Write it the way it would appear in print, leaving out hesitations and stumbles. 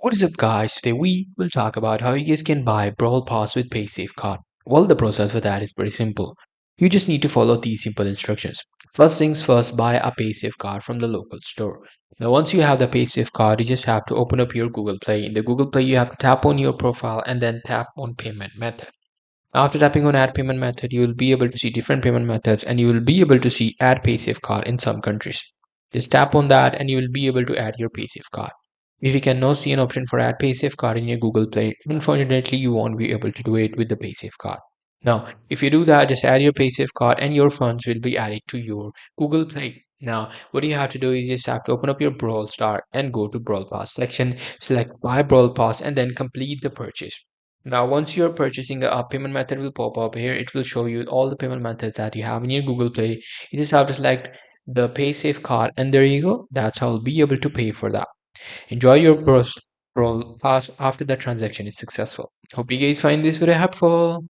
What is up, guys? Today we will talk about how you guys can buy Brawl Pass with Paysafecard. Well, the process for that is pretty simple. You just need to follow these simple instructions. First things first, buy a Paysafecard from the local store. Now, once you have the Paysafecard, you just have to open up your Google Play. In the Google Play, you have to tap on your profile and then tap on payment method. After tapping on add payment method, you will be able to see different payment methods and you will be able to see add Paysafecard in some countries. Just tap on that and you will be able to add your Paysafecard. If you cannot see an option for add Paysafecard in your Google Play, unfortunately you won't be able to do it with the Paysafecard. Now, if you do that, just add your Paysafecard and your funds will be added to your Google Play. Now, what you have to do is just have to open up your Brawl Star and go to Brawl Pass section, select buy Brawl Pass and then complete the purchase. Now, once you're purchasing, a payment method will pop up here. It will show you all the payment methods that you have in your Google Play. You just have to select the PaySafe card, and there you go. That's how you'll be able to pay for that. Enjoy your Brawl Pass after the transaction is successful. Hope you guys find this very helpful.